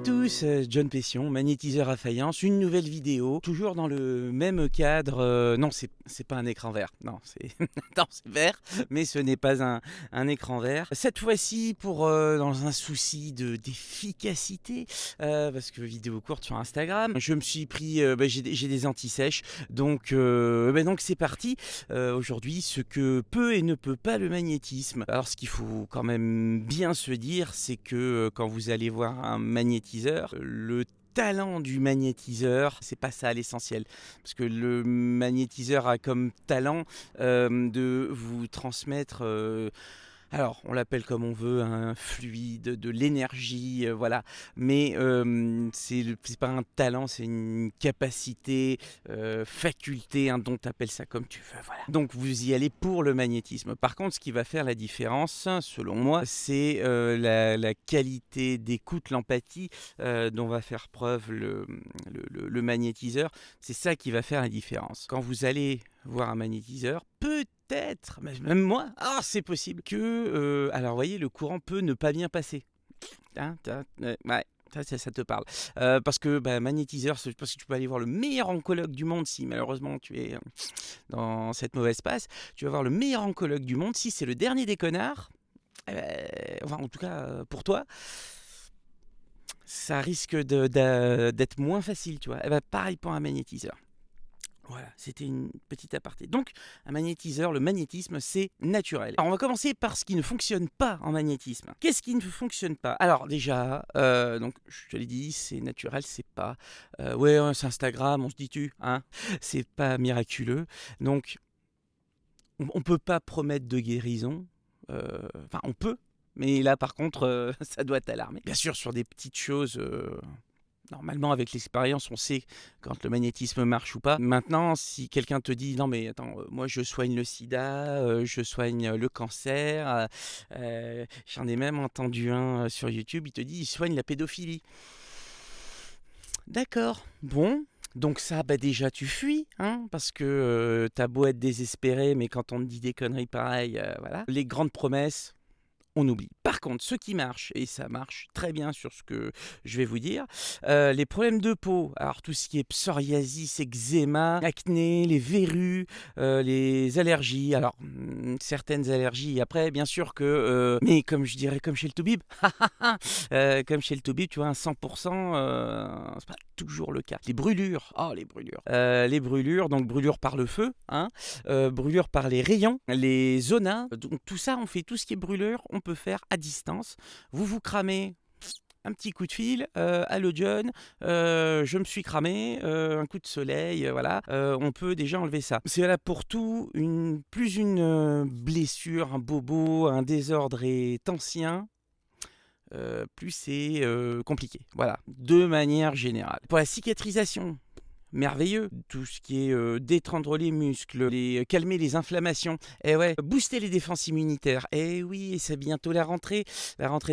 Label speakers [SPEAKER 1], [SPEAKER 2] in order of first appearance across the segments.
[SPEAKER 1] tous, John Pession, magnétiseur à faïence, une nouvelle vidéo, toujours dans le même cadre. Non, c'est pas un écran vert, non, c'est non, c'est vert, mais ce n'est pas un écran vert. Cette fois-ci, dans un souci d'efficacité, parce que vidéo courte sur Instagram, je me suis pris, j'ai des anti-sèches, donc c'est parti. Aujourd'hui, ce que peut et ne peut pas le magnétisme. Alors, ce qu'il faut quand même bien se dire, c'est que quand vous allez voir un magnétiseur, le talent du magnétiseur, c'est pas ça l'essentiel, parce que le magnétiseur a comme talent de vous transmettre alors, on l'appelle comme on veut, un fluide, de l'énergie, voilà. Mais c'est pas un talent, c'est une capacité, faculté, un don, t'appelles ça comme tu veux, voilà. Donc, vous y allez pour le magnétisme. Par contre, ce qui va faire la différence, selon moi, c'est la qualité d'écoute, l'empathie dont va faire preuve le magnétiseur. C'est ça qui va faire la différence. Quand vous allez voir un magnétiseur, peut-être, même moi, c'est possible que, alors vous voyez, le courant peut ne pas bien passer. Hein, ouais. Ça te parle. Parce que magnétiseur, c'est parce que tu peux aller voir le meilleur oncologue du monde si malheureusement tu es dans cette mauvaise passe. Tu vas voir le meilleur oncologue du monde. Si c'est le dernier des connards, enfin en tout cas pour toi, ça risque d'être moins facile, tu vois. Pareil pour un magnétiseur. Voilà, c'était une petite aparté. Donc, un magnétiseur, le magnétisme, c'est naturel. Alors, on va commencer par ce qui ne fonctionne pas en magnétisme. Qu'est-ce qui ne fonctionne pas? Alors, déjà, donc, je te l'ai dit, c'est naturel, c'est pas... ouais, c'est Instagram, on se dit tu, hein? C'est pas miraculeux. Donc, on peut pas promettre de guérison. Enfin, on peut, mais là, par contre, ça doit t'alarmer. Bien sûr, sur des petites choses... Normalement, avec l'expérience, on sait quand le magnétisme marche ou pas. Maintenant, si quelqu'un te dit « Non mais attends, moi je soigne le sida, je soigne le cancer, j'en ai même entendu un sur YouTube, il te dit « Il soigne la pédophilie ». D'accord, bon, donc ça, déjà tu fuis, hein, parce que t'as beau être désespéré, mais quand on te dit des conneries pareilles, voilà. Les grandes promesses, on oublie. Par contre, ce qui marche, et ça marche très bien sur ce que je vais vous dire, les problèmes de peau, alors tout ce qui est psoriasis, eczéma, acné, les verrues, les allergies, alors certaines allergies, après bien sûr que, mais comme je dirais comme chez le Toubib, comme chez le Toubib, tu vois, un 100%, c'est pas toujours le cas. Les brûlures, les brûlures, donc brûlures par le feu, hein, brûlures par les rayons, les zonas, donc tout ça, on fait tout ce qui est brûlure, on peut faire à distance. Vous cramez, un petit coup de fil, allô John, je me suis cramé, un coup de soleil, voilà, on peut déjà enlever ça. C'est là pour tout, plus une blessure, un bobo, un désordre est ancien, plus c'est compliqué, voilà, de manière générale. Pour la cicatrisation, merveilleux, tout ce qui est détendre les muscles, calmer les inflammations, et ouais, booster les défenses immunitaires, et oui, et c'est bientôt la rentrée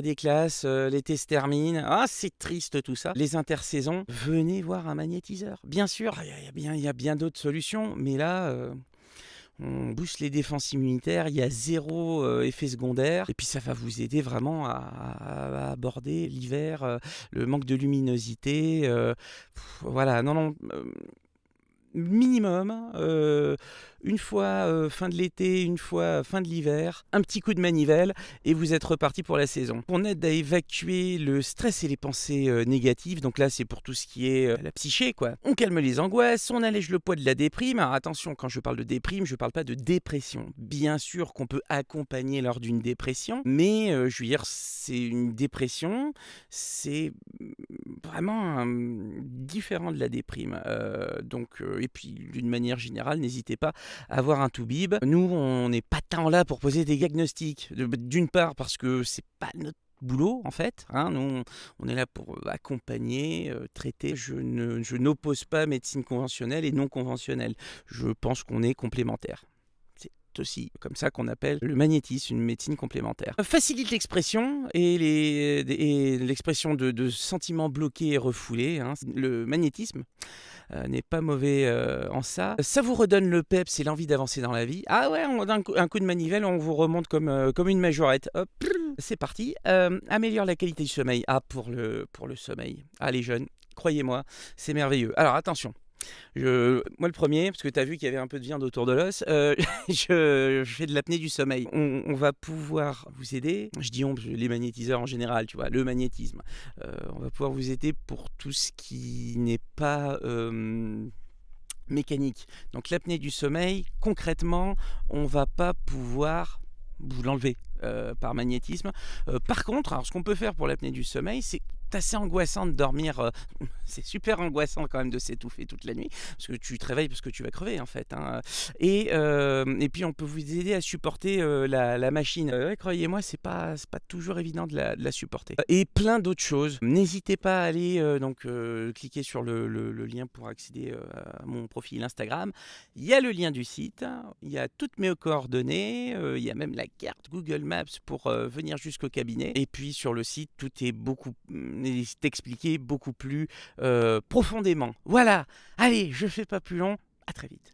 [SPEAKER 1] des classes, l'été se termine, c'est triste tout ça, les intersaisons, venez voir un magnétiseur, bien sûr, il y a bien d'autres solutions, mais là... on booste les défenses immunitaires, il y a zéro effet secondaire, et puis ça va vous aider vraiment à aborder l'hiver, le manque de luminosité, voilà, non, minimum, une fois fin de l'été, une fois fin de l'hiver, un petit coup de manivelle et vous êtes reparti pour la saison. On aide à évacuer le stress et les pensées négatives, donc là c'est pour tout ce qui est la psyché quoi. On calme les angoisses, on allège le poids de la déprime. Alors attention, quand je parle de déprime, je parle pas de dépression. Bien sûr qu'on peut accompagner lors d'une dépression, mais je veux dire c'est une dépression, c'est vraiment différent de la déprime. Et puis d'une manière générale, n'hésitez pas à avoir un toubib. Nous, on n'est pas tant là pour poser des diagnostics. D'une part parce que c'est pas notre boulot en fait, hein. Nous on est là pour accompagner, traiter. Je n'oppose pas médecine conventionnelle et non conventionnelle. Je pense qu'on est complémentaires. C'est aussi comme ça qu'on appelle le magnétisme, une médecine complémentaire. Facilite l'expression et l'expression de sentiments bloqués et refoulés, hein. Le magnétisme n'est pas mauvais en ça. Ça vous redonne le peps et l'envie d'avancer dans la vie. Ah ouais, un coup de manivelle, on vous remonte comme une majorette. Hop, c'est parti. Améliore la qualité du sommeil. Ah, pour le sommeil. Ah, les jeunes, croyez-moi, c'est merveilleux. Alors attention. Moi le premier, parce que tu as vu qu'il y avait un peu de viande autour de l'os, je fais de l'apnée du sommeil. On va pouvoir vous aider, je dis les magnétiseurs en général, tu vois, le magnétisme. On va pouvoir vous aider pour tout ce qui n'est pas mécanique. Donc l'apnée du sommeil, concrètement, on va pas pouvoir vous l'enlever par magnétisme. Par contre, alors, ce qu'on peut faire pour l'apnée du sommeil, c'est assez angoissant de dormir. C'est super angoissant quand même de s'étouffer toute la nuit parce que tu te réveilles parce que tu vas crever en fait, hein. Et puis on peut vous aider à supporter la machine. Ouais, croyez-moi, c'est pas toujours évident de la supporter. Et plein d'autres choses. N'hésitez pas à aller cliquer sur le lien pour accéder à mon profil Instagram. Il y a le lien du site, il y a toutes mes coordonnées, il y a même la carte Google Maps pour venir jusqu'au cabinet. Et puis sur le site, tout est expliqué beaucoup plus profondément. Voilà, allez, je fais pas plus long, à très vite.